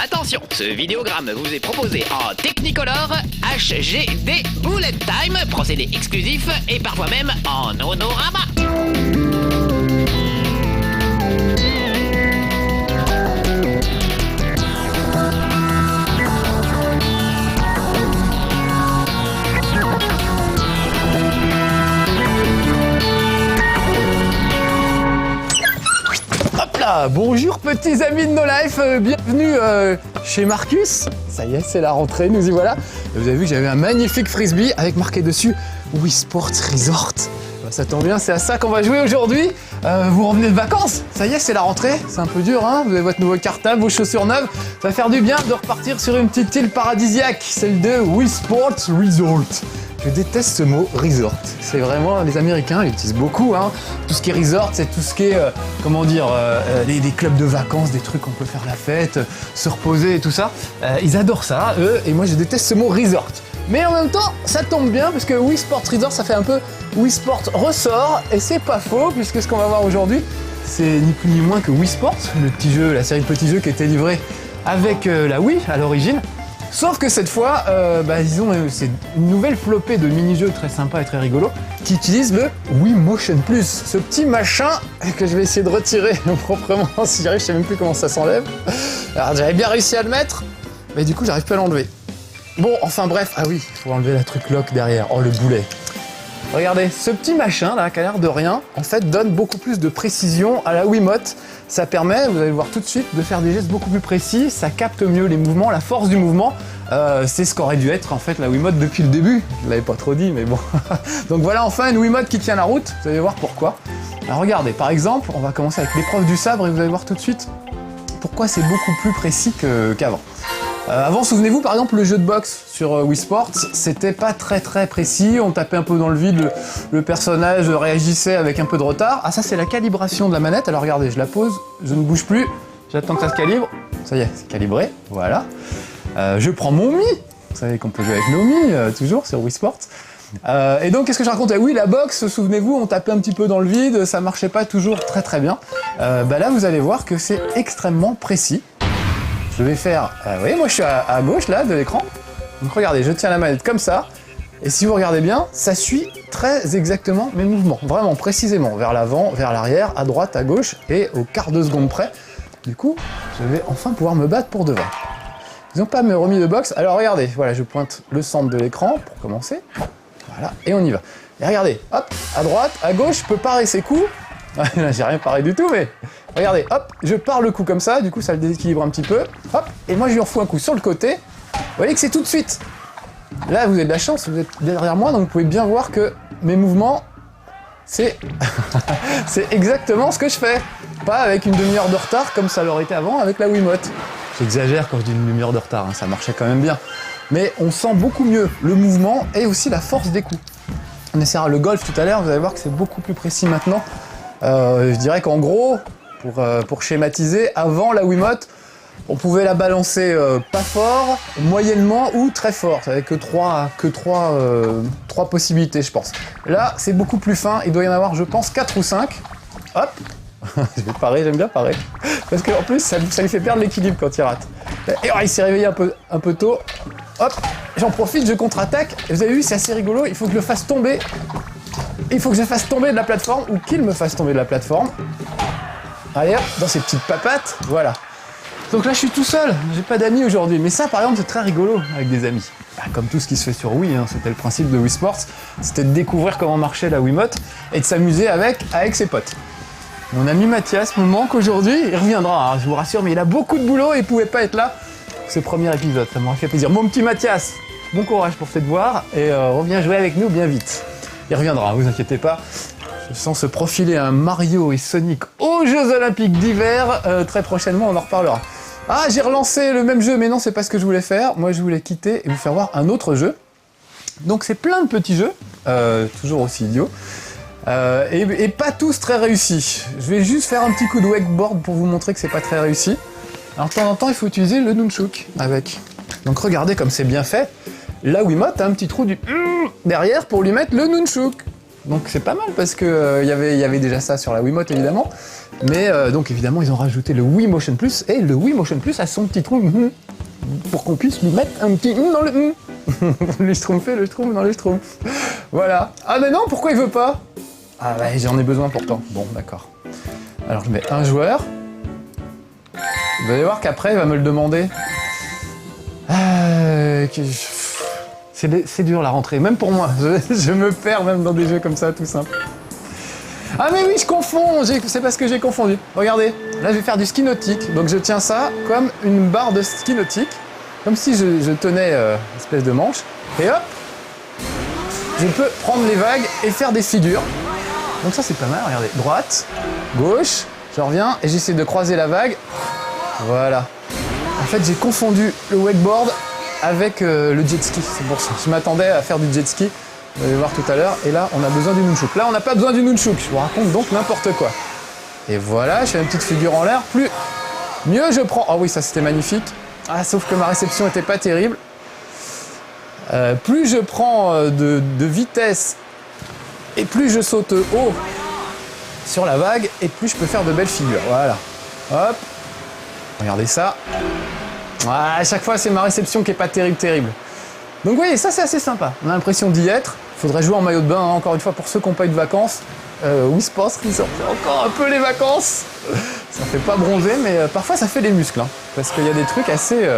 Attention, ce vidéogramme vous est proposé en Technicolor, HGD Bullet Time, procédé exclusif et parfois même en honorama. Bonjour petits amis de No Life, bienvenue chez Marcus. Ça y est, c'est la rentrée, nous y voilà. Et vous avez vu que j'avais un magnifique frisbee avec marqué dessus Wii Sports Resort. Ça tombe bien, c'est à ça qu'on va jouer aujourd'hui. Vous revenez de vacances, ça y est, c'est la rentrée. C'est un peu dur, hein, vous avez votre nouveau cartable, vos chaussures neuves. Ça va faire du bien de repartir sur une petite île paradisiaque, celle de Wii Sports Resort. Je déteste ce mot resort. C'est vraiment, les Américains l'utilisent beaucoup. Hein. Tout ce qui est resort, c'est tout ce qui est, des clubs de vacances, des trucs où on peut faire la fête, se reposer et tout ça. Ils adorent ça, eux, et moi je déteste ce mot resort. Mais en même temps, ça tombe bien parce que Wii Sports Resort, ça fait un peu Wii Sports ressort, et c'est pas faux puisque ce qu'on va voir aujourd'hui, c'est ni plus ni moins que Wii Sports, le petit jeu, la série de petits jeux qui était livrée avec la Wii à l'origine. Sauf que cette fois, c'est une nouvelle flopée de mini-jeux très sympas et très rigolos qui utilisent le Wii Motion Plus, ce petit machin que je vais essayer de retirer proprement si j'arrive, je sais même plus comment ça s'enlève. Alors j'avais bien réussi à le mettre, mais du coup j'arrive plus à l'enlever. Bon, enfin bref, ah oui, il faut enlever la truc lock derrière, oh le boulet. Regardez, ce petit machin là, qui a l'air de rien, en fait donne beaucoup plus de précision à la Wiimote. Ça permet, vous allez le voir tout de suite, de faire des gestes beaucoup plus précis, ça capte mieux les mouvements, la force du mouvement. C'est ce qu'aurait dû être en fait la Wiimote depuis le début. Je l'avais pas trop dit, mais bon. Donc voilà enfin une Wiimote qui tient la route, vous allez voir pourquoi. Alors regardez, par exemple, on va commencer avec l'épreuve du sabre et vous allez voir tout de suite pourquoi c'est beaucoup plus précis qu'avant. Avant, souvenez-vous, par exemple, le jeu de boxe sur Wii Sports, c'était pas très précis, on tapait un peu dans le vide, le personnage réagissait avec un peu de retard. Ah, ça c'est la calibration de la manette, alors regardez, je la pose, je ne bouge plus, j'attends que ça se calibre, ça y est, c'est calibré, voilà. Je prends mon Mi, vous savez qu'on peut jouer avec nos Mi, toujours, sur Wii Sports. Et donc, qu'est-ce que je racontais? Oui, la boxe, souvenez-vous, on tapait un petit peu dans le vide, ça marchait pas toujours très bien. Là, vous allez voir que c'est extrêmement précis. Je vais faire, vous voyez, moi je suis à gauche là de l'écran, donc regardez, je tiens la manette comme ça, et si vous regardez bien, ça suit très exactement mes mouvements, vraiment précisément, vers l'avant, vers l'arrière, à droite, à gauche, et au quart de seconde près. Du coup, je vais enfin pouvoir me battre pour de vrai. Ils n'ont pas me remis de boxe, alors regardez, voilà, je pointe le centre de l'écran pour commencer, voilà, et on y va. Et regardez, hop, à droite, à gauche, je peux parer ses coups. Là, j'ai rien paré du tout, mais regardez, hop, je pars le coup comme ça, du coup ça le déséquilibre un petit peu, hop, et moi je lui en fous un coup sur le côté. Vous voyez que c'est tout de suite. Là, vous avez de la chance, vous êtes derrière moi, donc vous pouvez bien voir que mes mouvements, c'est exactement ce que je fais. Pas avec une demi-heure de retard comme ça l'aurait été avant avec la Wiimote. J'exagère quand je dis une demi-heure de retard, hein, ça marchait quand même bien. Mais on sent beaucoup mieux le mouvement et aussi la force des coups. On essaiera le golf tout à l'heure, vous allez voir que c'est beaucoup plus précis maintenant. Je dirais qu'en gros, pour schématiser, avant la Wiimote, on pouvait la balancer pas fort, moyennement ou très fort. Ça avait que trois possibilités, je pense. Là, c'est beaucoup plus fin. Il doit y en avoir, je pense, 4 ou 5. Hop. Je vais parer, j'aime bien parer. Parce qu'en plus, ça lui fait perdre l'équilibre quand il rate. Et il s'est réveillé un peu tôt. Hop. J'en profite, je contre-attaque. Et vous avez vu, c'est assez rigolo. Il faut que je le fasse tomber. Il faut que je fasse tomber de la plateforme, ou qu'il me fasse tomber de la plateforme. Allez hop, dans ces petites papates, voilà. Donc là je suis tout seul, j'ai pas d'amis aujourd'hui, mais ça par exemple c'est très rigolo avec des amis. Comme tout ce qui se fait sur Wii, hein, c'était le principe de Wii Sports, c'était de découvrir comment marchait la Wiimote et de s'amuser avec ses potes. Mon ami Mathias me manque aujourd'hui, il reviendra, hein, je vous rassure, mais il a beaucoup de boulot et il pouvait pas être là pour ce premier épisode, ça m'aurait fait plaisir. Mon petit Mathias, bon courage pour tes devoirs et reviens jouer avec nous bien vite. Il reviendra, vous inquiétez pas. Je sens se profiler un Mario et Sonic aux Jeux Olympiques d'hiver. Très prochainement, on en reparlera. Ah, j'ai relancé le même jeu, mais non, c'est pas ce que je voulais faire. Moi, je voulais quitter et vous faire voir un autre jeu. Donc, c'est plein de petits jeux, toujours aussi idiots, et pas tous très réussis. Je vais juste faire un petit coup de wakeboard pour vous montrer que c'est pas très réussi. Alors, de temps en temps, il faut utiliser le nunchuk avec. Donc, regardez comme c'est bien fait. La Wiimote a un petit trou derrière pour lui mettre le nunchuk. Donc c'est pas mal parce que y avait déjà ça sur la Wiimote évidemment. Mais donc évidemment, ils ont rajouté le Wii Motion Plus, et le Wii Motion Plus a son petit trou pour qu'on puisse lui mettre un petit dans le le schtroumpf le schtroumpf dans le schtroumpf. Voilà. Ah mais non, pourquoi il veut pas? Ah ouais, j'en ai besoin pourtant. Bon, d'accord. Alors je mets un joueur. Vous allez voir qu'après, il va me le demander. C'est dur la rentrée, même pour moi. Je me perds même dans des jeux comme ça, tout simple. Ah mais oui, je confonds. C'est parce que j'ai confondu. Regardez, là je vais faire du ski nautique. Donc je tiens ça comme une barre de ski nautique. Comme si je tenais une espèce de manche. Et hop, je peux prendre les vagues et faire des figures. Donc ça c'est pas mal, regardez. Droite, gauche, je reviens et j'essaie de croiser la vague. Voilà. En fait j'ai confondu le wakeboard avec le jet ski. C'est pour ça. Je m'attendais à faire du jet ski. Vous allez voir tout à l'heure. Et là on a besoin du nunchuk. Là on n'a pas besoin du nunchuk. Je vous raconte donc n'importe quoi. Et voilà, je fais une petite figure en l'air. Mieux je prends... Oh oui, ça c'était magnifique. Ah, sauf que ma réception était pas terrible. Plus je prends de vitesse et plus je saute haut sur la vague et plus je peux faire de belles figures. Voilà. Hop. Regardez ça. Ah, à chaque fois, c'est ma réception qui est pas terrible. Donc vous voyez, ça c'est assez sympa. On a l'impression d'y être. Il faudrait jouer en maillot de bain, hein, encore une fois, pour ceux qui n'ont pas eu de vacances. Wii Sports Resort, encore un peu les vacances. Ça fait pas bronzer, mais parfois ça fait des muscles. Hein, parce qu'il y a des trucs assez,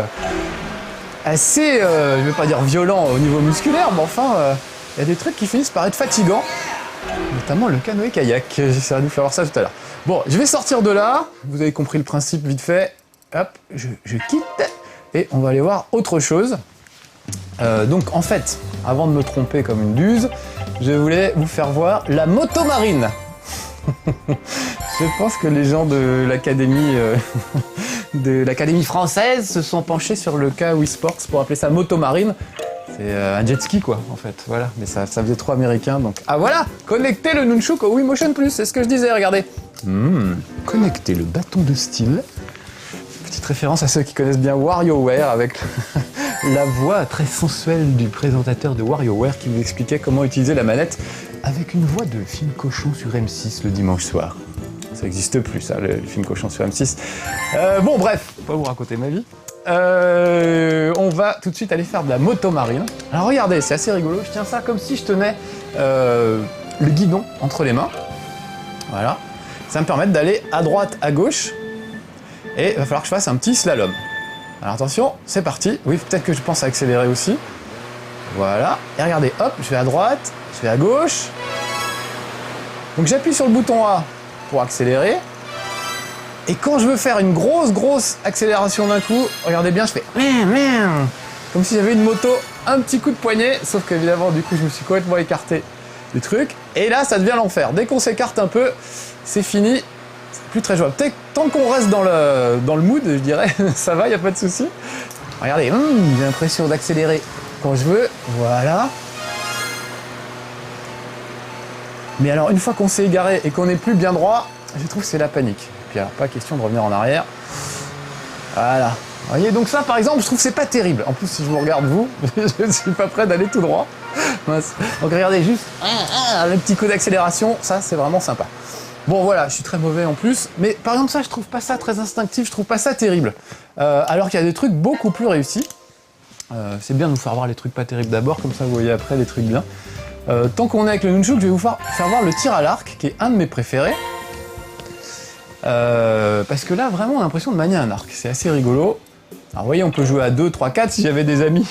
je vais pas dire violents au niveau musculaire, mais enfin, il y a des trucs qui finissent par être fatigants. Notamment le canoë-kayak. J'essaierai de vous faire voir ça tout à l'heure. Bon, je vais sortir de là. Vous avez compris le principe vite fait. Hop, je quitte. Et on va aller voir autre chose. Donc en fait, avant de me tromper comme une buse, je voulais vous faire voir la moto marine. Je pense que les gens de l'académie française se sont penchés sur le cas Wii Sports pour appeler ça moto marine. C'est un jet ski quoi en fait, voilà. Mais ça faisait trop américain donc... Ah voilà, connecter le nunchuk au Wii Motion Plus, c'est ce que je disais, regardez. Connecter le bâton de style. Petite référence à ceux qui connaissent bien WarioWare avec la voix très sensuelle du présentateur de WarioWare qui vous expliquait comment utiliser la manette avec une voix de film cochon sur M6 le dimanche soir. Ça n'existe plus ça, le film cochon sur M6. Bon bref, pas vous raconter ma vie. On va tout de suite aller faire de la moto marine. Alors regardez, c'est assez rigolo, je tiens ça comme si je tenais le guidon entre les mains. Voilà. Ça me permet d'aller à droite, à gauche. Et il va falloir que je fasse un petit slalom. Alors attention, c'est parti. Oui, peut-être que je pense à accélérer aussi. Voilà. Et regardez, hop, je vais à droite, je vais à gauche. Donc j'appuie sur le bouton A pour accélérer. Et quand je veux faire une grosse accélération d'un coup, regardez bien, je fais comme si j'avais une moto, un petit coup de poignet, sauf qu'évidemment, du coup, je me suis complètement écarté du truc. Et là, ça devient l'enfer. Dès qu'on s'écarte un peu, c'est fini. C'est plus très jouable. Tant qu'on reste dans le mood, je dirais, ça va, il n'y a pas de souci. Regardez, j'ai l'impression d'accélérer quand je veux. Voilà. Mais alors, une fois qu'on s'est égaré et qu'on n'est plus bien droit, je trouve que c'est la panique. Puis alors, pas question de revenir en arrière. Voilà. Vous voyez, donc ça, par exemple, je trouve que c'est pas terrible. En plus, si je vous regarde, vous, je ne suis pas prêt d'aller tout droit. Donc regardez, juste le petit coup d'accélération, ça, c'est vraiment sympa. Bon, voilà, je suis très mauvais en plus. Mais par exemple, ça, je trouve pas ça très instinctif, je trouve pas ça terrible. Alors qu'il y a des trucs beaucoup plus réussis. C'est bien de vous faire voir les trucs pas terribles d'abord, comme ça, vous voyez après les trucs bien. Tant qu'on est avec le nunchuk, je vais vous faire voir le tir à l'arc, qui est un de mes préférés. Parce que là, vraiment, on a l'impression de manier un arc. C'est assez rigolo. Alors, vous voyez, on peut jouer à 2, 3, 4. Si j'avais des amis,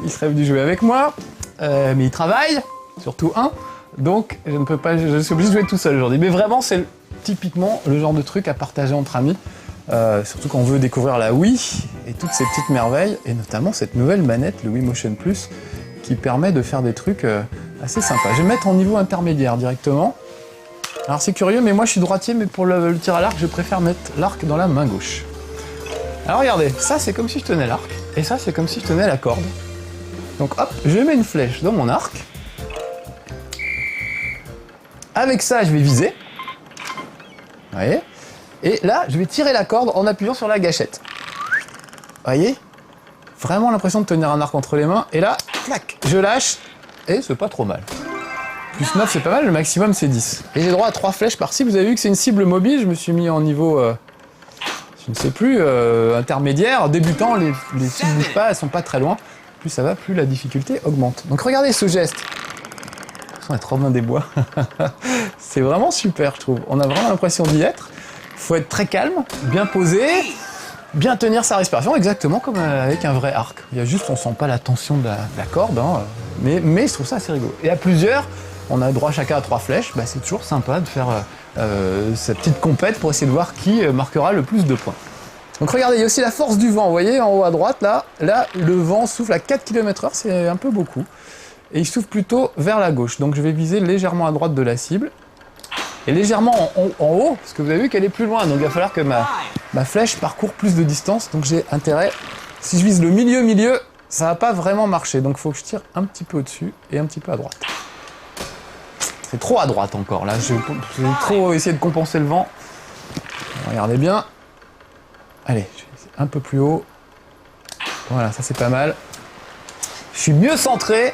ils seraient venus jouer avec moi. Mais ils travaillent, surtout un. Donc, je ne peux pas, je suis obligé de jouer tout seul aujourd'hui. Mais vraiment, c'est typiquement le genre de truc à partager entre amis. Surtout quand on veut découvrir la Wii et toutes ces petites merveilles. Et notamment cette nouvelle manette, le Wii Motion Plus, qui permet de faire des trucs assez sympas. Je vais mettre en niveau intermédiaire directement. Alors c'est curieux, mais moi je suis droitier, mais pour le tir à l'arc, je préfère mettre l'arc dans la main gauche. Alors regardez, ça c'est comme si je tenais l'arc, et ça c'est comme si je tenais la corde. Donc hop, je mets une flèche dans mon arc. Avec ça, je vais viser. Vous voyez? Et là, je vais tirer la corde en appuyant sur la gâchette. Vous voyez? Vraiment l'impression de tenir un arc entre les mains, et là, clac, je lâche, et c'est pas trop mal. Plus 9, c'est pas mal, le maximum, c'est 10. Et j'ai droit à 3 flèches par cible. Vous avez vu que c'est une cible mobile. Je me suis mis en niveau, je ne sais plus, intermédiaire. Débutant, les cibles ne bougent pas, elles sont pas très loin. Plus ça va, plus la difficulté augmente. Donc regardez ce geste. On est trop bien des bois. C'est vraiment super, je trouve. On a vraiment l'impression d'y être. Il faut être très calme, bien posé, bien tenir sa respiration, exactement comme avec un vrai arc. Il y a juste, on sent pas la tension de la corde, hein, mais je trouve ça assez rigolo. Et à plusieurs, on a droit chacun à 3 flèches. Bah, c'est toujours sympa de faire cette petite compète pour essayer de voir qui marquera le plus de points. Donc regardez, il y a aussi la force du vent. Vous voyez, en haut à droite, là, le vent souffle à 4 km/h, c'est un peu beaucoup. Et il souffle plutôt vers la gauche. Donc je vais viser légèrement à droite de la cible. Et légèrement en haut, parce que vous avez vu qu'elle est plus loin. Donc il va falloir que ma flèche parcourt plus de distance. Donc j'ai intérêt, si je vise le milieu, ça va pas vraiment marcher. Donc il faut que je tire un petit peu au-dessus et un petit peu à droite. C'est trop à droite encore. Là, je vais trop essayer de compenser le vent. Regardez bien. Allez, je vais essayer un peu plus haut. Voilà, ça c'est pas mal. Je suis mieux centré.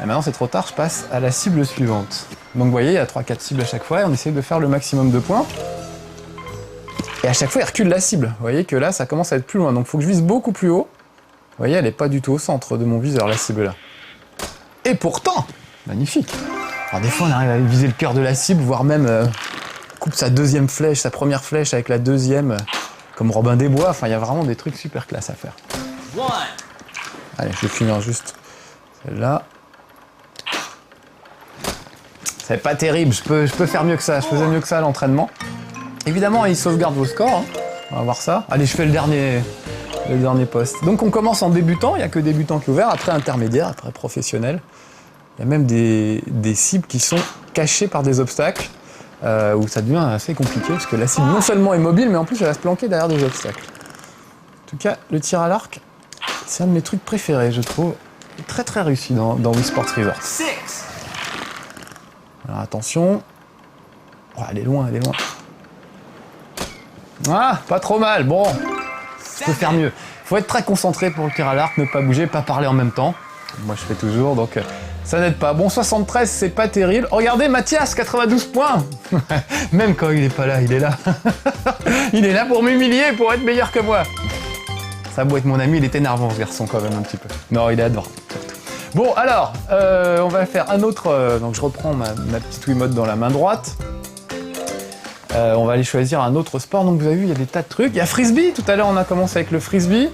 Et maintenant c'est trop tard, je passe à la cible suivante. Donc vous voyez, il y a 3-4 cibles à chaque fois et on essaie de faire le maximum de points. Et à chaque fois, il recule la cible. Vous voyez que là, ça commence à être plus loin. Donc il faut que je vise beaucoup plus haut. Vous voyez, elle n'est pas du tout au centre de mon viseur, la cible là. Et pourtant, magnifique. Alors des fois, on arrive à viser le cœur de la cible, voire même coupe sa deuxième flèche, sa première flèche avec la deuxième, comme Robin des Bois. Enfin, il y a vraiment des trucs super classe à faire. Allez, je vais finir juste celle-là. C'est pas terrible, je peux faire mieux que ça. Je faisais mieux que ça à l'entraînement. Évidemment, il sauvegarde vos scores. Hein. On va voir ça. Allez, je fais le dernier poste. Donc on commence en débutant, il n'y a que débutant qui est ouvert, après intermédiaire, après professionnel. Il y a même des cibles qui sont cachées par des obstacles, où ça devient assez compliqué, parce que la cible non seulement est mobile, mais en plus elle va se planquer derrière des obstacles. En tout cas, le tir à l'arc, c'est un de mes trucs préférés, je trouve. Très très réussi dans Wii Sports Resort. Alors attention. Oh, elle est loin, elle est loin. Ah, pas trop mal, bon. Je peux faire mieux. Il faut être très concentré pour le tir à l'arc, ne pas bouger, pas parler en même temps. Moi je fais toujours, donc ça n'aide pas. Bon, 73, c'est pas terrible. Regardez, Mathias, 92 points. Même quand il est pas là, il est là. Il est là pour m'humilier, pour être meilleur que moi. Ça a beau être mon ami, il est énervant ce garçon quand même un petit peu. Non, il est adorable. Bon, alors, on va faire un autre... donc je reprends ma petite Wiimote dans la main droite. On va aller choisir un autre sport. Donc vous avez vu, il y a des tas de trucs. Il y a frisbee, tout à l'heure on a commencé avec le frisbee.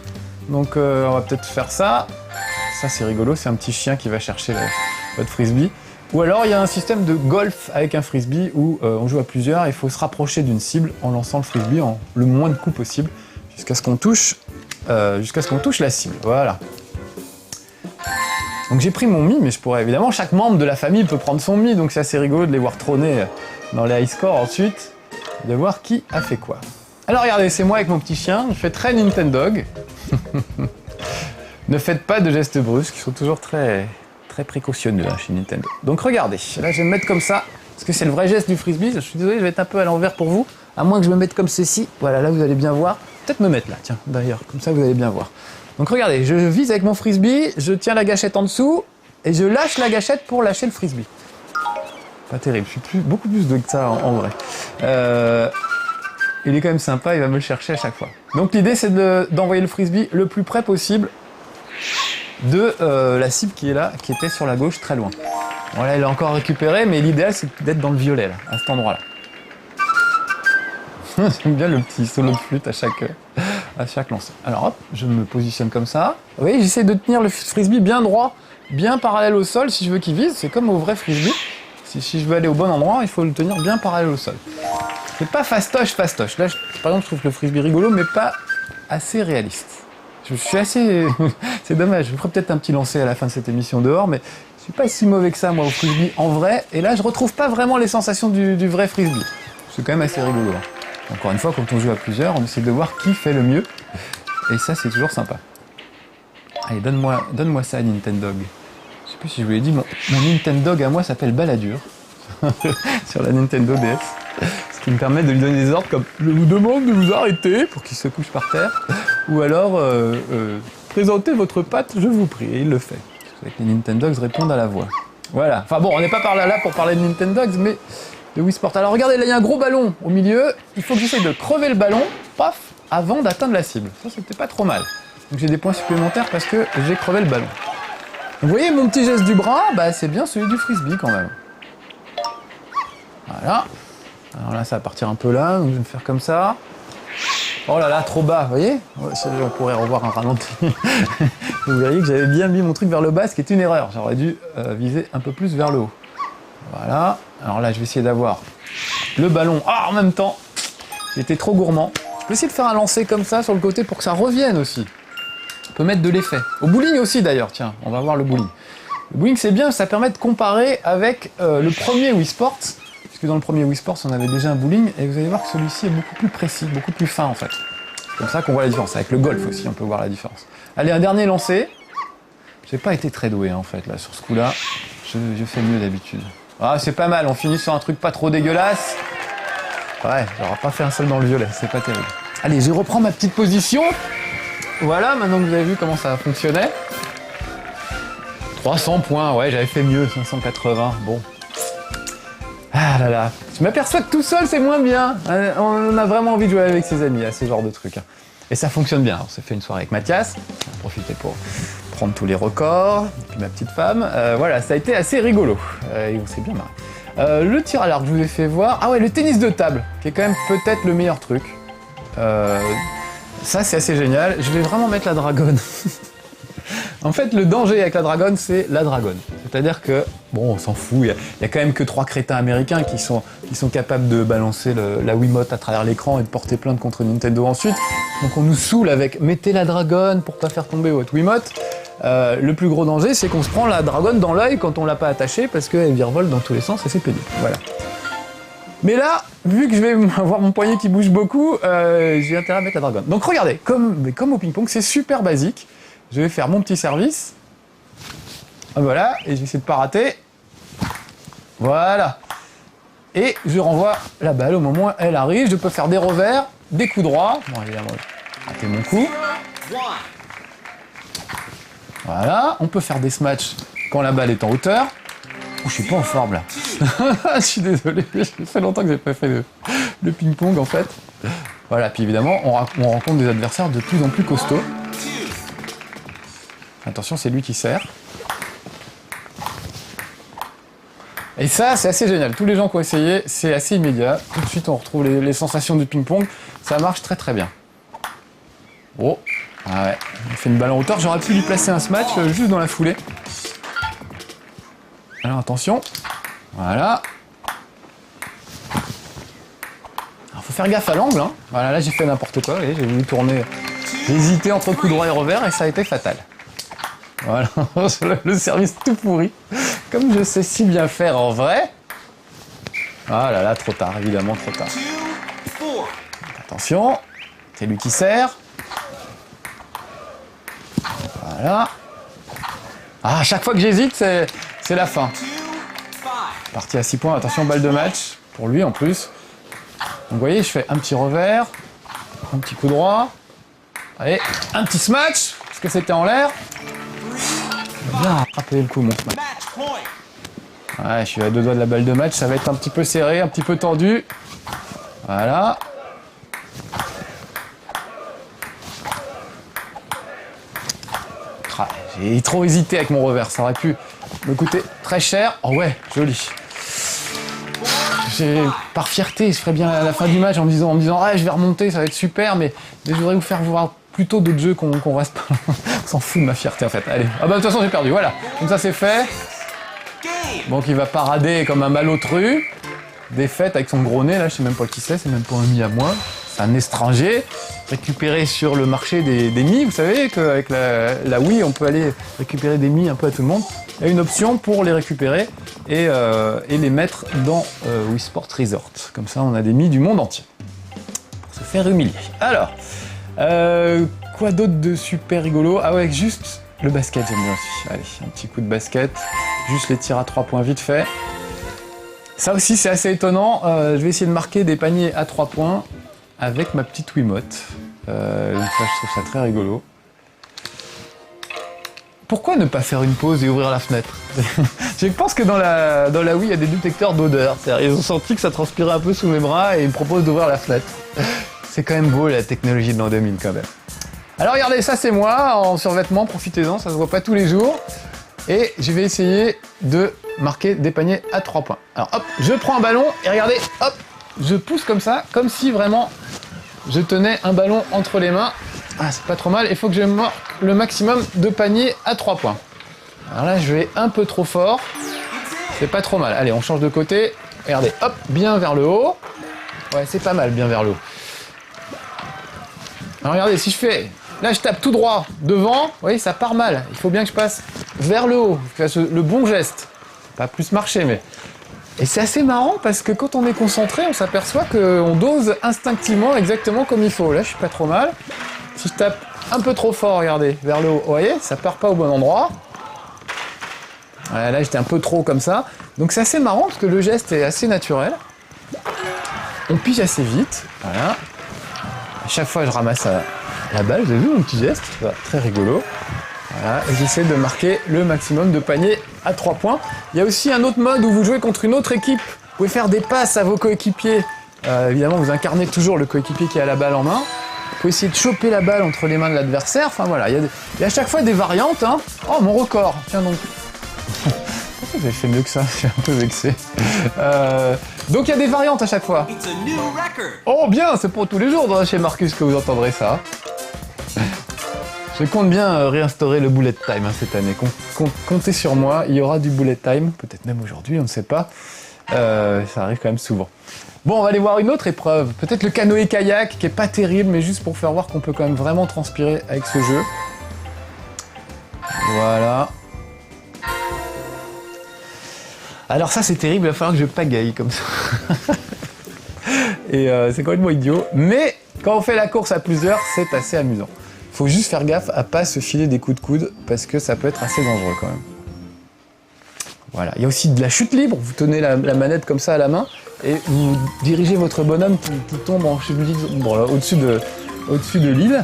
Donc on va peut-être faire ça. Ça c'est rigolo, c'est un petit chien qui va chercher votre frisbee. Ou alors il y a un système de golf avec un frisbee où on joue à plusieurs et il faut se rapprocher d'une cible en lançant le frisbee en le moins de coups possible jusqu'à ce qu'on touche la cible. Voilà. Donc j'ai pris mon Mi, mais je pourrais évidemment, chaque membre de la famille peut prendre son Mi, donc c'est assez rigolo de les voir trôner dans les high scores ensuite, de voir qui a fait quoi. Alors regardez, c'est moi avec mon petit chien, je fais très Nintendog. Ne faites pas de gestes brusques, ils sont toujours très, très précautionneux hein, chez Nintendo. Donc regardez, là je vais me mettre comme ça, parce que c'est le vrai geste du frisbee, je suis désolé, je vais être un peu à l'envers pour vous, à moins que je me mette comme ceci, voilà, là vous allez bien voir. Peut-être me mettre là, tiens, d'ailleurs, comme ça vous allez bien voir. Donc regardez, je vise avec mon frisbee, je tiens la gâchette en dessous, et je lâche la gâchette pour lâcher le frisbee. Pas terrible, je suis beaucoup plus de que ça en vrai. Il est quand même sympa, il va me le chercher à chaque fois. Donc l'idée c'est d'envoyer le frisbee le plus près possible de la cible qui est là, qui était sur la gauche très loin. Voilà, il est encore récupéré, mais l'idéal c'est d'être dans le violet là, à cet endroit-là. J'aime bien le petit solo de flûte à chaque lancer. Alors hop, je me positionne comme ça. Vous voyez, j'essaie de tenir le frisbee bien droit, bien parallèle au sol si je veux qu'il vise. C'est comme au vrai frisbee. Si je veux aller au bon endroit, il faut le tenir bien parallèle au sol. C'est pas fastoche. Là, par exemple, je trouve le frisbee rigolo, mais pas assez réaliste. Je suis assez... C'est dommage, je ferai peut-être un petit lancer à la fin de cette émission dehors, mais je suis pas si mauvais que ça, moi, au frisbee en vrai. Et là, je retrouve pas vraiment les sensations du vrai frisbee. C'est quand même assez rigolo. Hein. Encore une fois, quand on joue à plusieurs, on essaie de voir qui fait le mieux. Et ça, c'est toujours sympa. Allez, donne-moi ça, Nintendog. Je sais plus si je vous l'ai dit, mon Nintendog à moi s'appelle Balladur. Sur la Nintendo DS. Ce qui me permet de lui donner des ordres comme « Je vous demande de vous arrêter » pour qu'il se couche par terre. Ou alors « Présentez votre patte, je vous prie ». Et il le fait. Avec les Nintendogs répondent à la voix. Voilà. Enfin bon, on n'est pas par là pour parler de Nintendogs, mais de Wii Sport. Alors regardez, là il y a un gros ballon au milieu. Il faut que j'essaye de crever le ballon, paf, avant d'atteindre la cible. Ça, c'était pas trop mal. Donc j'ai des points supplémentaires parce que j'ai crevé le ballon. Vous voyez mon petit geste du bras, bah c'est bien celui du frisbee quand même. Voilà. Alors là, ça va partir un peu là, donc je vais me faire comme ça. Oh là là, trop bas, vous voyez? On pourrait revoir un ralenti. Vous verriez que j'avais bien mis mon truc vers le bas, ce qui est une erreur. J'aurais dû viser un peu plus vers le haut. Voilà. Alors là, je vais essayer d'avoir le ballon. Ah, en même temps, j'étais trop gourmand. Je peux essayer de faire un lancer comme ça sur le côté pour que ça revienne aussi. On peut mettre de l'effet. Au bowling aussi d'ailleurs, tiens, on va voir le bowling. Le bowling, c'est bien, ça permet de comparer avec le premier Wii Sports. Puisque dans le premier Wii Sports, on avait déjà un bowling, et vous allez voir que celui-ci est beaucoup plus précis, beaucoup plus fin en fait. C'est comme ça qu'on voit la différence. Avec le golf aussi, on peut voir la différence. Allez, un dernier lancé. J'ai pas été très doué en fait là sur ce coup-là. Je fais mieux d'habitude. Ah, c'est pas mal, on finit sur un truc pas trop dégueulasse. Ouais, j'aurais pas fait un seul dans le violet, c'est pas terrible. Allez, je reprends ma petite position. Voilà, maintenant que vous avez vu comment ça fonctionnait. 300 points, ouais, j'avais fait mieux, 580, bon. Ah là là, je m'aperçois que tout seul c'est moins bien. On a vraiment envie de jouer avec ses amis à ce genre de trucs. Et ça fonctionne bien. On s'est fait une soirée avec Mathias, on a profité pour prendre tous les records, et puis ma petite femme. Voilà, ça a été assez rigolo. Et on s'est bien marré. Le tir à l'arc, je vous ai fait voir. Ah ouais, le tennis de table, qui est quand même peut-être le meilleur truc. Ça c'est assez génial. Je vais vraiment mettre la dragonne. En fait, le danger avec la dragonne, c'est la dragonne. C'est-à-dire que, bon, on s'en fout, il y a quand même que 3 crétins américains qui sont capables de balancer la Wiimote à travers l'écran et de porter plainte contre Nintendo ensuite. Donc on nous saoule avec « mettez la dragonne pour pas faire tomber votre Wiimote ». Le plus gros danger, c'est qu'on se prend la dragonne dans l'œil quand on l'a pas attachée parce qu'elle virevolte dans tous les sens et c'est pénible. Voilà. Mais là, vu que je vais avoir mon poignet qui bouge beaucoup, j'ai intérêt à mettre la dragonne. Donc regardez, comme au ping-pong, c'est super basique. Je vais faire mon petit service. Voilà, et je vais essayer de pas rater. Voilà. Et je renvoie la balle au moment où elle arrive. Je peux faire des revers, des coups droits. Bon, évidemment, j'ai raté mon coup. Voilà, on peut faire des smatchs quand la balle est en hauteur. Oh, je suis pas en forme là. Je suis désolé, ça fait longtemps que j'ai pas fait le ping-pong en fait. Voilà, puis évidemment, on rencontre des adversaires de plus en plus costauds. Attention, c'est lui qui sert. Et ça, c'est assez génial. Tous les gens qui ont essayé, c'est assez immédiat. Tout de suite, on retrouve les sensations du ping-pong. Ça marche très très bien. Oh, ah ouais, on fait une balle en hauteur. J'aurais pu lui placer un smash juste dans la foulée. Alors attention. Voilà. Alors, faut faire gaffe à l'angle. Hein. Voilà, là j'ai fait n'importe quoi. J'ai voulu tourner. J'ai hésité entre coup droit et revers et ça a été fatal. Voilà, le service tout pourri, comme je sais si bien faire en vrai. Ah là là, trop tard, évidemment, trop tard. Attention, c'est lui qui sert. Voilà. Ah, à chaque fois que j'hésite, c'est la fin. Parti à 6 points, attention, balle de match, pour lui en plus. Donc vous voyez, je fais un petit revers, un petit coup droit. Allez, un petit smash, parce que c'était en l'air. Bien rattrapé le coup, mon smash. Ouais, je suis à 2 doigts de la balle de match, ça va être un petit peu serré, un petit peu tendu. Voilà. J'ai trop hésité avec mon revers, ça aurait pu me coûter très cher. Oh ouais, joli. Par fierté, je ferais bien à la fin du match en me disant ah, je vais remonter, ça va être super, mais je voudrais vous faire voir plutôt d'autres jeux qu'on reste pas. On s'en fout de ma fierté en fait. Allez, ah bah de toute façon j'ai perdu, voilà. Comme ça c'est fait. Donc il va parader comme un malotru. Défaite avec son gros nez, là je sais même pas qui c'est même pas un ami à moi. C'est un étranger. Récupéré sur le marché des Mii, vous savez qu'avec la Wii on peut aller récupérer des Mii un peu à tout le monde. Il y a une option pour les récupérer et les mettre dans Wii Sport Resort. Comme ça on a des Mii du monde entier. Pour se faire humilier. Alors, quoi d'autre de super rigolo? Ah ouais, juste le basket j'aime bien aussi. Allez, un petit coup de basket. Juste les tirs à 3 points vite fait. Ça aussi c'est assez étonnant. Je vais essayer de marquer des paniers à 3 points avec ma petite Wiimote. Ça, je trouve ça très rigolo. Pourquoi ne pas faire une pause et ouvrir la fenêtre? Je pense que dans la Wii, il y a des détecteurs d'odeur. Ils ont senti que ça transpirait un peu sous mes bras et ils me proposent d'ouvrir la fenêtre. C'est quand même beau la technologie de l'an 2000 quand même. Alors regardez, ça c'est moi en survêtement, profitez-en, ça se voit pas tous les jours. Et je vais essayer de marquer des paniers à 3 points. Alors hop, je prends un ballon et regardez, hop, je pousse comme ça, comme si vraiment je tenais un ballon entre les mains. Ah, c'est pas trop mal, il faut que je marque le maximum de paniers à 3 points. Alors là, je vais un peu trop fort. C'est pas trop mal. Allez, on change de côté. Regardez, hop, bien vers le haut. Ouais, c'est pas mal, bien vers le haut. Alors regardez, si je fais... Là, je tape tout droit devant. Vous voyez, ça part mal. Il faut bien que je passe vers le haut. Je fasse le bon geste. Pas plus marcher, mais... Et c'est assez marrant parce que quand on est concentré, on s'aperçoit qu'on dose instinctivement exactement comme il faut. Là, je suis pas trop mal. Si je tape un peu trop fort, regardez, vers le haut, vous voyez, ça part pas au bon endroit. Voilà, là, j'étais un peu trop comme ça. Donc c'est assez marrant parce que le geste est assez naturel. On pige assez vite. Voilà. À chaque fois, je ramasse la balle. Vous avez vu mon petit geste? Très rigolo. Voilà. Et j'essaie de marquer le maximum de paniers à 3 points. Il y a aussi un autre mode où vous jouez contre une autre équipe. Vous pouvez faire des passes à vos coéquipiers. Évidemment, vous incarnez toujours le coéquipier qui a la balle en main. Vous pouvez essayer de choper la balle entre les mains de l'adversaire. Enfin voilà, il y a à chaque fois des variantes. Hein. Oh, mon record. Tiens donc. Vous avez fait mieux que ça, je suis un peu vexé. Donc il y a des variantes à chaque fois. Oh bien, c'est pour tous les jours chez Marcus que vous entendrez ça. Je compte bien réinstaurer le bullet time cette année. Comptez sur moi, il y aura du bullet time, peut-être même aujourd'hui, on ne sait pas. Ça arrive quand même souvent. Bon, on va aller voir une autre épreuve. Peut-être le canoë-kayak, qui est pas terrible, mais juste pour faire voir qu'on peut quand même vraiment transpirer avec ce jeu. Voilà. Alors ça c'est terrible, il va falloir que je pagaille comme ça. Et c'est complètement idiot. Mais quand on fait la course à plusieurs, c'est assez amusant. Faut juste faire gaffe à pas se filer des coups de coude parce que ça peut être assez dangereux quand même. Voilà. Il y a aussi de la chute libre. Vous tenez la manette comme ça à la main et vous dirigez votre bonhomme qui tombe en chute libre au-dessus de l'île.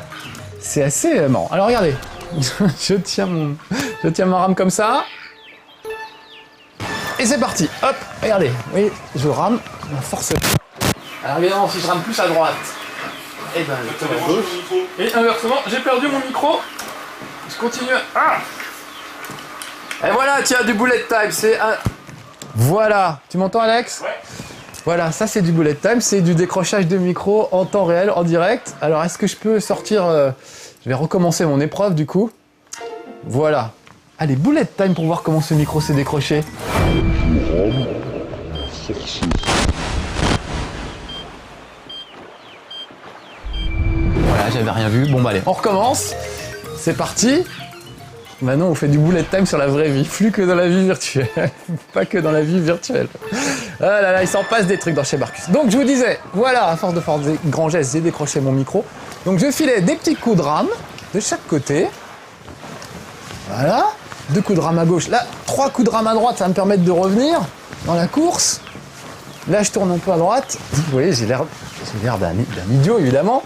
C'est assez marrant. Alors regardez, je tiens ma rame comme ça. Et c'est parti, hop, regardez, oui, je rame, ma force. Alors évidemment, si je rame plus à droite, et ben je tourne à gauche. Et inversement, j'ai perdu mon micro. Je continue. Ah. Et voilà, tiens, du bullet time, c'est un... Voilà, tu m'entends Alex? Ouais. Voilà, ça c'est du bullet time, c'est du décrochage de micro en temps réel, en direct. Alors est-ce que je peux sortir... Je vais recommencer mon épreuve du coup. Voilà. Allez, bullet time pour voir comment ce micro s'est décroché. Voilà, j'avais rien vu. Bon bah allez, on recommence. C'est parti. Maintenant, on fait du bullet time sur la vraie vie, plus que dans la vie virtuelle. Pas que dans la vie virtuelle. Ah là là, il s'en passe des trucs dans chez Marcus. Donc je vous disais, voilà, à force de faire des grands gestes, j'ai décroché mon micro. Donc je filais des petits coups de rame de chaque côté. Voilà. 2 coups de rame à gauche. Là, 3 coups de rame à droite, ça va me permettre de revenir dans la course. Là, je tourne un peu à droite. Vous voyez, j'ai l'air d'un idiot, évidemment.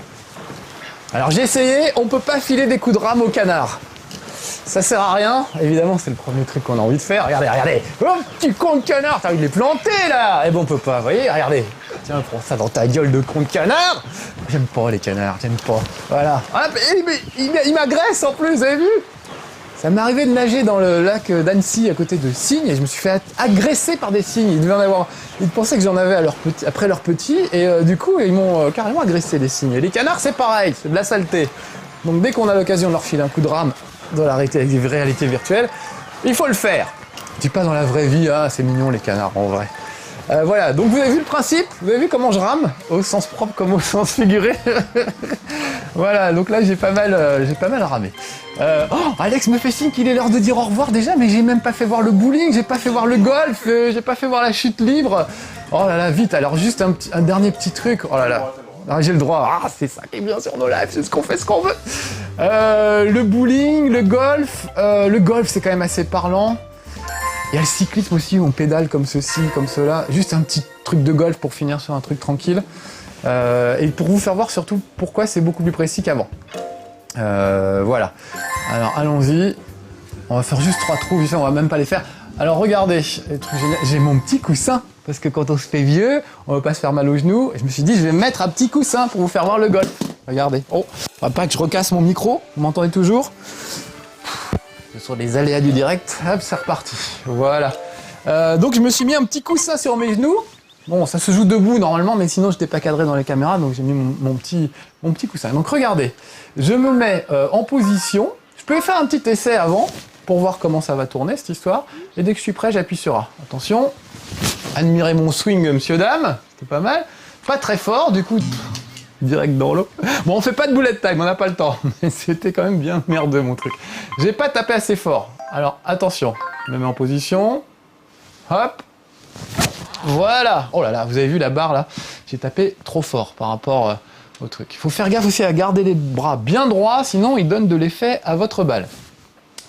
Alors, j'ai essayé. On peut pas filer des coups de rame au canard. Ça sert à rien. Évidemment, c'est le premier truc qu'on a envie de faire. Regardez, regardez. Oh, petit con de canard. T'as envie de les planter, là. Eh ben, on peut pas. Vous voyez, regardez. Tiens, prends ça dans ta gueule de con de canard. J'aime pas les canards, j'aime pas. Voilà. Ah, il m'agresse en plus, vous avez vu? Ça m'est arrivé de nager dans le lac d'Annecy à côté de cygnes et je me suis fait agresser par des cygnes. Ils devaient en avoir. Ils pensaient que j'en avais après leurs petits et du coup ils m'ont carrément agressé les cygnes. Et les canards c'est pareil, c'est de la saleté. Donc dès qu'on a l'occasion de leur filer un coup de rame dans la réalité virtuelle, il faut le faire. Je dis pas dans la vraie vie, ah c'est mignon les canards en vrai. Voilà, donc vous avez vu le principe, vous avez vu comment je rame, au sens propre comme au sens figuré. Voilà, donc là j'ai pas mal ramé. Oh, Alex me fait signe qu'il est l'heure de dire au revoir déjà, mais j'ai même pas fait voir le bowling, j'ai pas fait voir le golf, j'ai pas fait voir la chute libre. Oh là là, vite, alors juste un dernier petit truc, oh là là. Ah, j'ai le droit, ah c'est ça qui est bien sur nos lives, c'est ce qu'on fait, ce qu'on veut. Le bowling, le golf c'est quand même assez parlant. Il y a le cyclisme aussi, où on pédale comme ceci, comme cela. Juste un petit truc de golf pour finir sur un truc tranquille. Et pour vous faire voir surtout pourquoi c'est beaucoup plus précis qu'avant. Voilà. Alors allons-y. On va faire juste 3 trous, on va même pas les faire. Alors regardez, le truc génial, j'ai mon petit coussin. Parce que quand on se fait vieux, on veut pas se faire mal aux genoux. Et je me suis dit, je vais mettre un petit coussin pour vous faire voir le golf. Regardez. Oh, faudra pas que je recasse mon micro. Vous m'entendez toujours? Ce sont les aléas du direct. Hop, c'est reparti. Voilà. Donc je me suis mis un petit coussin sur mes genoux. Bon, ça se joue debout normalement, mais sinon je n'étais pas cadré dans les caméras, donc j'ai mis mon petit coussin. Donc regardez, je me mets en position. Je peux faire un petit essai avant pour voir comment ça va tourner cette histoire. Et dès que je suis prêt, j'appuie sur A. Attention, admirez mon swing, monsieur dame. C'était pas mal. Pas très fort, du coup, direct dans l'eau. Bon, on fait pas de bullet time, on n'a pas le temps. Mais c'était quand même bien merdeux mon truc. J'ai pas tapé assez fort. Alors attention, je me mets en position. Hop. Voilà. Oh là là, vous avez vu la barre là? J'ai tapé trop fort par rapport au truc. Il faut faire gaffe aussi à garder les bras bien droits, sinon ils donnent de l'effet à votre balle.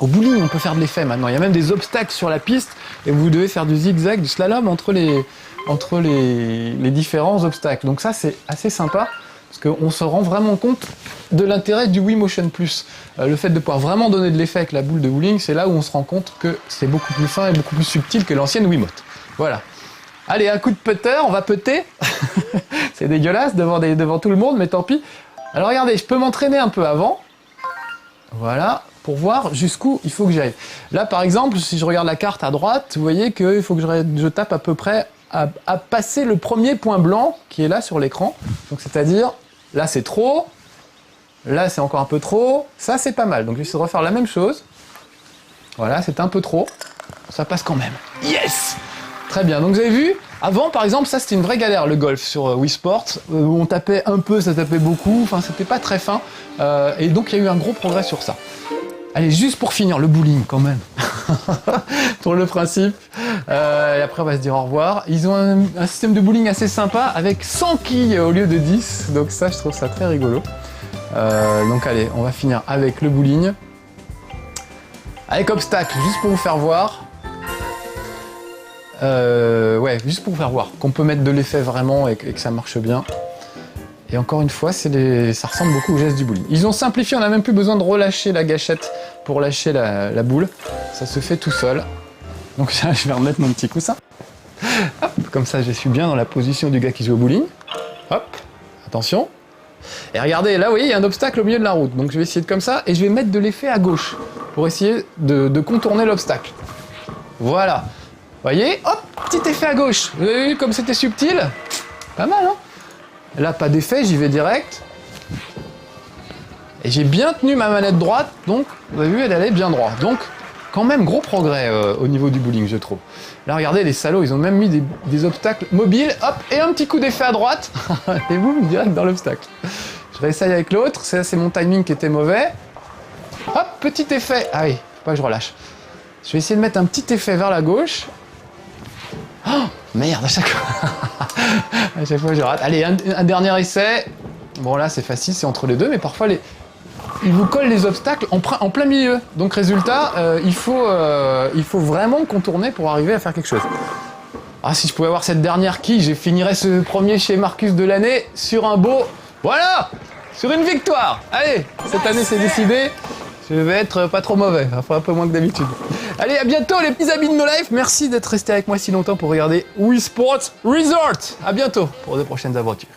Au bowling, on peut faire de l'effet maintenant. Il y a même des obstacles sur la piste et vous devez faire du zigzag, du slalom entre les différents obstacles. Donc ça, c'est assez sympa parce qu'on se rend vraiment compte de l'intérêt du Wii Motion Plus. Le fait de pouvoir vraiment donner de l'effet avec la boule de bowling, c'est là où on se rend compte que c'est beaucoup plus fin et beaucoup plus subtil que l'ancienne Wiimote. Voilà. Allez, un coup de putter, on va putter. C'est dégueulasse devant tout le monde, mais tant pis. Alors regardez, je peux m'entraîner un peu avant. Voilà, pour voir jusqu'où il faut que j'aille. Là, par exemple, si je regarde la carte à droite, vous voyez qu'il faut que je tape à peu près à passer le premier point blanc qui est là sur l'écran. Donc c'est-à-dire, là c'est trop, là c'est encore un peu trop, ça c'est pas mal. Donc je vais essayer de refaire la même chose. Voilà, c'est un peu trop, ça passe quand même. Yes! Très bien, donc vous avez vu, avant par exemple, ça c'était une vraie galère le golf sur Wii Sports, où on tapait un peu, ça tapait beaucoup, enfin c'était pas très fin, et donc il y a eu un gros progrès sur ça. Allez, juste pour finir, le bowling quand même, pour le principe, et après on va se dire au revoir. Ils ont un système de bowling assez sympa avec 100 quilles au lieu de 10, donc ça je trouve ça très rigolo. Donc allez, on va finir avec le bowling, avec obstacle, juste pour vous faire voir. Ouais, juste pour vous faire voir qu'on peut mettre de l'effet vraiment et que ça marche bien. Et encore une fois, ça ressemble beaucoup au geste du bowling. Ils ont simplifié, on n'a même plus besoin de relâcher la gâchette pour lâcher la boule. Ça se fait tout seul. Donc là, je vais remettre mon petit coussin. Hop, comme ça, je suis bien dans la position du gars qui joue au bowling. Hop, attention. Et regardez, là, vous voyez, il y a un obstacle au milieu de la route. Donc je vais essayer de comme ça et je vais mettre de l'effet à gauche pour essayer de contourner l'obstacle. Voilà. Vous voyez, hop, petit effet à gauche. Vous avez vu comme c'était subtil? Pas mal, hein? Là, pas d'effet, j'y vais direct. Et j'ai bien tenu ma manette droite, donc, vous avez vu, elle allait bien droit. Donc, quand même, gros progrès au niveau du bowling, je trouve. Là, regardez, les salauds, ils ont même mis des obstacles mobiles, hop, et un petit coup d'effet à droite. Et boum, direct dans l'obstacle. Je réessaye avec l'autre, ça, c'est mon timing qui était mauvais. Hop, petit effet. Ah oui, faut pas que je relâche. Je vais essayer de mettre un petit effet vers la gauche. Oh, merde, à chaque fois je rate. Allez, un dernier essai. Bon là c'est facile, c'est entre les deux, mais parfois ils vous collent les obstacles en plein milieu. Donc résultat, il faut vraiment contourner pour arriver à faire quelque chose. Ah, si je pouvais avoir cette dernière quille, je finirais ce premier chez Marcus de l'année sur un beau... Voilà, sur une victoire. Allez, cette année c'est décidé. Je vais être pas trop mauvais, enfin un peu moins que d'habitude. Allez, à bientôt les petits amis de No Life. Merci d'être resté avec moi si longtemps pour regarder Wii Sports Resort. À bientôt pour de prochaines aventures.